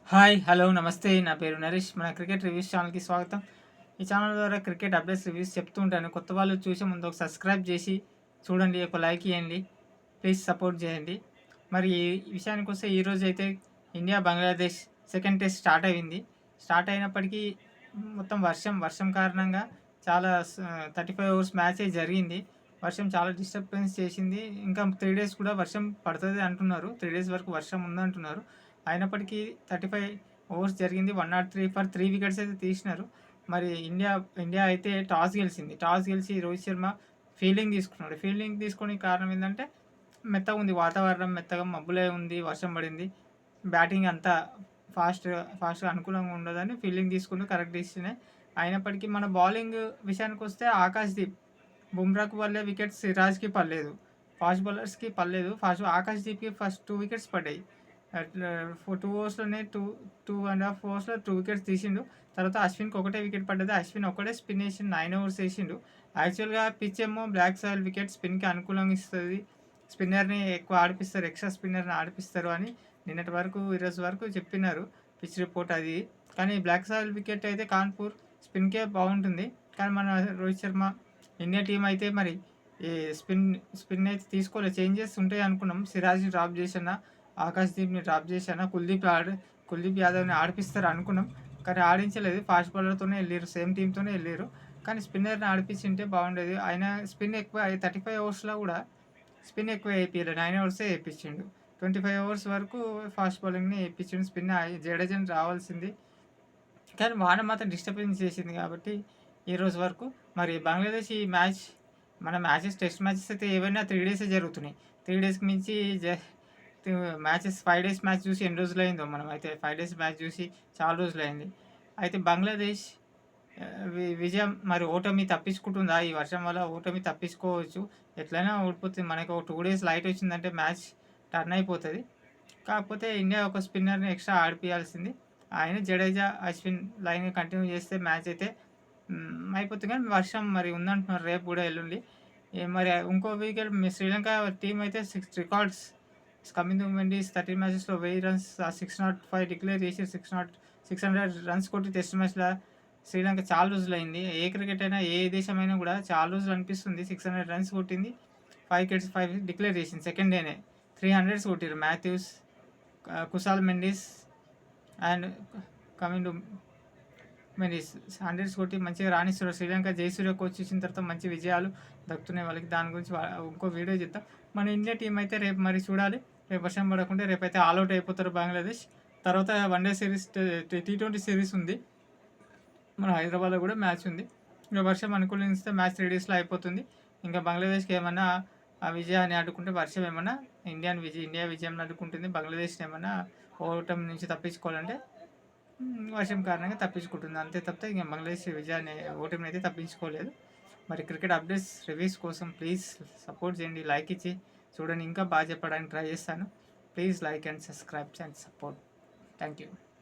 Hi hello నమస్తే నా పేరు నరేష్ మన క్రికెట్ రివ్యూస్ ఛానల్కి స్వాగతం. ఈ ఛానల్ ద్వారా క్రికెట్ అప్డేట్స్ రివ్యూస్ చెప్తూ ఉంటాను. కొత్త వాళ్ళు చూసే ముందు ఒక సబ్స్క్రైబ్ చేసి చూడండి, ఒక లైక్ ఇవ్వండి, ప్లీజ్ సపోర్ట్ చేయండి. మరి ఈ విషయానికి వస్తే ఈరోజు అయితే India Bangladesh second test start అయినప్పటికీ మొత్తం వర్షం కారణంగా చాలా 35 ఓవర్స్ మ్యాచ్ జరిగింది. వర్షం చాలా డిస్టర్బెన్స్ చేసింది. ఇంకా 3 days కూడా వర్షం పడుతుంది అంటున్నారు. 3 days వరకు వర్షం ఉందంటున్నారు. అయినప్పటికీ 35 ఓవర్స్ జరిగింది. 103 ఫర్ 3 వికెట్స్ అయితే తీసినారు. మరి ఇండియా అయితే టాస్ గెలిచి రోహిత్ శర్మ ఫీల్డింగ్ తీసుకున్నాడు. ఫీల్డింగ్ తీసుకునే కారణం ఏంటంటే మెత్తగా ఉంది వాతావరణం, మెత్తగా మబ్బులే ఉంది, వర్షం పడింది. బ్యాటింగ్ అంతా ఫాస్ట్‌గా అనుకూలంగా ఉండదని ఫీల్డింగ్ తీసుకుంటూ కరెక్ట్ డెసిషనే. అయినప్పటికీ మన బౌలింగ్ విషయానికి వస్తే ఆకాష్‌దీప్, బుమ్రాకు పడలే వికెట్స్, సిరాజ్‌కి పడలేదు. ఫాస్ట్ బౌలర్స్‌కి పడలేదు. ఆకాష్‌దీప్‌కి ఫస్ట్ 2 వికెట్స్ పడ్డాయి. అట్లా 2 ఓవర్స్‌లోనే 2.5 ఓవర్స్‌లో 2 వికెట్స్ తీసిండు. తర్వాత అశ్విన్‌కి ఒకటే వికెట్ పడ్డది. అశ్విన్ ఒక్కడే స్పిన్ ఏసిండు. 9 ఓవర్స్ ఏసిండు. యాక్చువల్‌గా పిచ్ ఏమో బ్లాక్ సాయిల్ వికెట్ స్పిన్‌కి అనుకూలంగా ఇస్తది. స్పిన్నర్‌ని ఎక్కువ ఆడిపిస్తారు. ఎక్స్‌ట్రా స్పిన్నర్‌ని ఆడిపిస్తారు అని నిన్నటి వరకు, ఈరోజు వరకు చెప్పినారు పిచ్ రిపోర్ట్ అది. కానీ బ్లాక్ సాయిల్ వికెట్ అయితే కాన్పూర్ స్పిన్‌కే బాగుంటుంది. కానీ మన రోహిత్ శర్మ ఇండియా టీమ్ అయితే మరి ఈ స్పిన్ అయితే తీసుకోలేదు. చేంజెస్ ఉంటాయి అనుకున్నాం. సిరాజ్‌ని డ్రాప్ చేసన్నా, ఆకాష్‌దీప్‌ని డ్రాప్ చేసన్నా, కుల్దీప్ యాదవ్‌ని ఆడిపిస్తారు అనుకున్నాం. కానీ ఆడించలేదు. ఫాస్ట్ బౌలర్‌తోనే ఎళ్ళిర్రు. సేమ్ టీమ్‌తోనే ఎళ్ళిర్రు. కానీ స్పిన్నర్‌ని ఆడిపించుంటే బాగుండేది. ఆయన స్పిన్ ఎక్కువ 35 ఓవర్స్‌లో కూడా స్పిన్ ఎక్కువ ఏపియలే. 9 ఓవర్సే ఏపిచ్చిండు. 25 ఓవర్స్ వరకు ఫాస్ట్ బౌలింగ్‌ని ఏపిచ్చిండు. జడేజాని రావాల్సింది. కానీ వాన మాత్రం డిస్టర్బెన్స్ చేసింది కాబట్టి ఈరోజు వరకు. మరి బంగ్లాదేశ్ ఈ మ్యాచ్, మన టెస్ట్ మ్యాచెస్ అయితే ఏవైనా 3 డేసే జరుగుతున్నాయి. 3 డేస్‌కి మించి మ్యాచెస్ 5 డేస్ మ్యాచ్ చూసి ఎన్ని రోజులయిందో. మనమైతే 5 డేస్ మ్యాచ్ చూసి చాలా రోజులైంది. అయితే బంగ్లాదేశ్ విజయం మరి ఓటమి తప్పించుకుంటుందా? ఈ వర్షం వల్ల ఓటమి తప్పించుకోవచ్చు. ఎట్లైనా ఓడిపోతుంది. మనకు ఒక 2 డేస్ లైట్ వచ్చిందంటే మ్యాచ్ టర్న్ అయిపోతది. కాకపోతే ఇండియా ఒక స్పిన్నర్‌ని ఎక్స్ట్రా ఆడిపియాల్సింది. ఆయన జడేజా, అశ్విన్ లైన్ కంటిన్యూ చేస్తే మ్యాచ్ అయితే అయిపోతుంది. కానీ వర్షం మరి ఉందంటున్నారు రేపు కూడా, ఎల్లుండి. మరి ఇంకో వికెట్ శ్రీలంక టీమ్ అయితే 6 records. Kamindu Mendis 13 మ్యాచెస్‌లో 1000 runs, 605 declare చేసి 600 రన్స్ కొట్టి టెస్ట్ మ్యాచ్‌ల శ్రీలంక చాలా రోజులైంది. ఏ క్రికెట్ అయినా, ఏ దేశమైనా కూడా చాలా రోజులు అనిపిస్తుంది. 600 రన్స్ కొట్టింది. 5 వికెట్స్, 5 డిక్లేర్ చేసింది సెకండ్ డేనే. 300 కొట్టిర్రు Mathews, Kusal Mendis and coming to Mendis 100 కొట్టి మంచిగా రాణిస్తున్నారు. శ్రీలంక జయసూర్య కోచ్ ఇచ్చిన తర్వాత మంచి విజయాలు దక్కుతున్నాయి వాళ్ళకి. దాని గురించి ఇంకో వీడియో చేద్దాం. మన ఇండియా టీం అయితే రేపు మరి చూడాలి. రేపు వర్షం పడకుంటే రేపైతే ఆల్అవుట్ అయిపోతారు బంగ్లాదేశ్. తర్వాత వన్‌డే సిరీస్, T20 సిరీస్ ఉంది. మన హైదరాబాద్‌లో కూడా మ్యాచ్ ఉంది. ఇంక వర్షం అనుకూలిస్తే మ్యాచ్ 3 డేస్‌లో అయిపోతుంది. ఇంకా బంగ్లాదేశ్‌కి ఏమన్నా ఆ విజయాన్ని అడ్డుకుంటే, వర్షం ఏమన్నా ఇండియా విజయం అడ్డుకుంటుంది. బంగ్లాదేశ్‌ని ఏమన్నా ఓటమి నుంచి తప్పించుకోవాలంటే వర్షం కారణంగా తప్పించుకుంటుంది. అంతే తప్పితే ఇంక బంగ్లాదేశ్ ఓటమిని అయితే తప్పించుకోలేదు. మరి క్రికెట్ అప్డేట్స్, రివ్యూస్ కోసం ప్లీజ్ సపోర్ట్ చేయండి. లైక్ ఇచ్చి చూడండి. ఇంకా బాగా చెప్పడానికి ట్రై చేస్తాను. Please like and subscribe and support. Thank you.